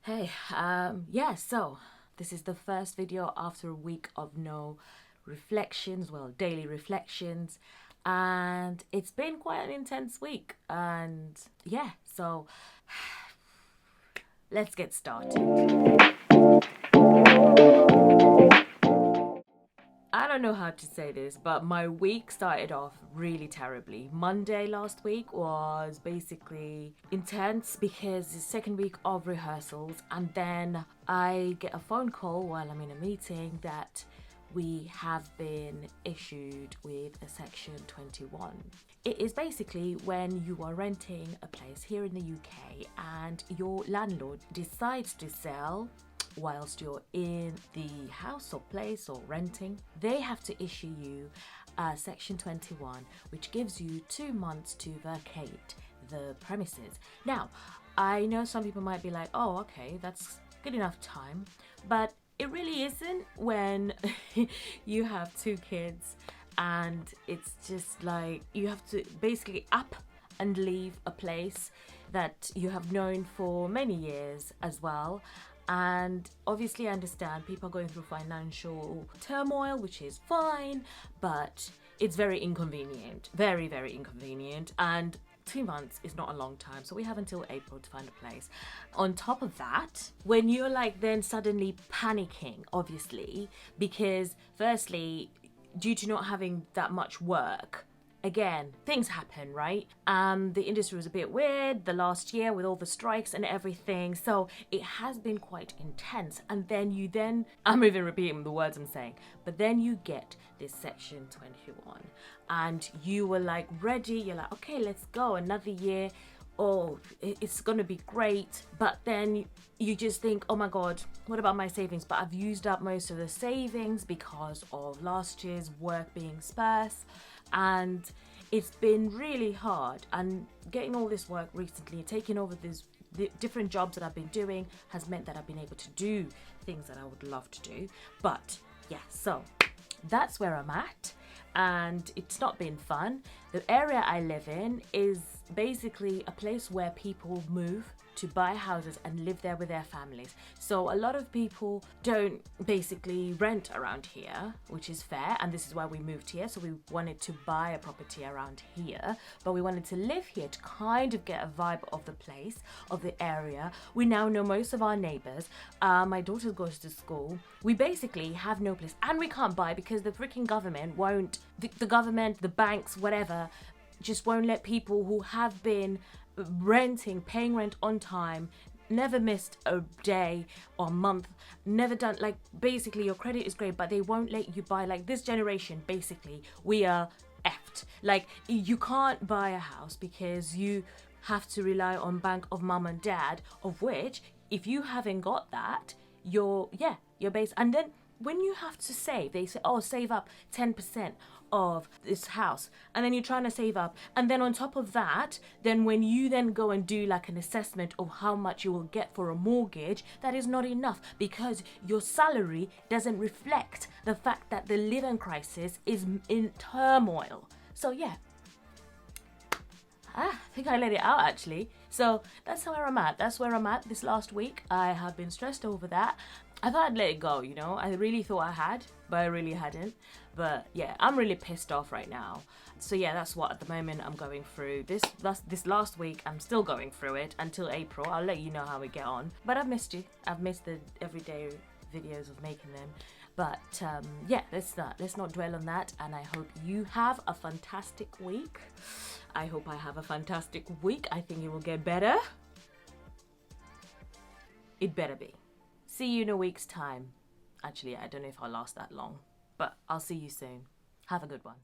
Hey, yeah, so this is the first video after a week of no reflections, well, daily reflections, and it's been quite an intense week. And yeah, so let's get started. I don't know how to say this, but my week started off really terribly. Monday last week was basically intense because the second week of rehearsals, and then I get a phone call while I'm in a meeting that we have been issued with a Section 21. It is basically when you are renting a place here in the UK and your landlord decides to sell whilst you're in the house or place or renting. They have to issue you Section 21, which gives you 2 months to vacate the premises. Now, I know some people might be like, oh, okay, that's good enough time, but it really isn't when you have 2 kids and it's just like you have to basically up and leave a place that you have known for many years as well. And obviously, I understand people are going through financial turmoil, which is fine, but it's very inconvenient, very, very inconvenient. And 2 months is not a long time, so we have until April to find a place. On top of that, when you're like then suddenly panicking, obviously, because firstly, due to not having that much work, again, things happen, right? The industry was a bit weird the last year with all the strikes and everything, so it has been quite intense. And then I'm even repeating the words I'm saying, but then you get this Section 21 and you were like ready, you're like, okay, let's go, another year. Oh, it's gonna be great. But then you just think, oh my god, what about my savings? But I've used up most of the savings because of last year's work being sparse, and it's been really hard. And getting all this work recently, taking over these different jobs that I've been doing, has meant that I've been able to do things that I would love to do. But yeah, so that's where I'm at, and it's not been fun. The area I live in is basically a place where people move to buy houses and live there with their families. So a lot of people don't basically rent around here, which is fair, and this is why we moved here. So we wanted to buy a property around here, but we wanted to live here to kind of get a vibe of the place, of the area. We now know most of our neighbors. My daughter goes to school. We basically have no place, and we can't buy because the freaking government won't, the government, the banks, whatever, just won't let people who have been renting, paying rent on time, never missed a day or month, never done, like, basically your credit is great, but they won't let you buy. Like, this generation, basically, we are effed. Like, you can't buy a house because you have to rely on bank of mum and dad, of which, if you haven't got that, you're based. And then when you have to save, they say, oh, save up 10% of this house, and then you're trying to save up, and then on top of that, then when you then go and do like an assessment of how much you will get for a mortgage, that is not enough because your salary doesn't reflect the fact that the living crisis is in turmoil. So yeah, I think I let it out actually. So that's where I'm at. That's where I'm at this last week. I have been stressed over that. I thought I'd let it go, you know. I really thought I had, but I really hadn't. But yeah, I'm really pissed off right now. So yeah, that's what at the moment I'm going through. This last week, I'm still going through it until April. I'll let you know how we get on. But I've missed you. I've missed the everyday videos of making them. But yeah, let's not dwell on that. And I hope you have a fantastic week. I hope I have a fantastic week. I think it will get better. It better be. See you in a week's time. Actually, I don't know if I'll last that long, but I'll see you soon. Have a good one.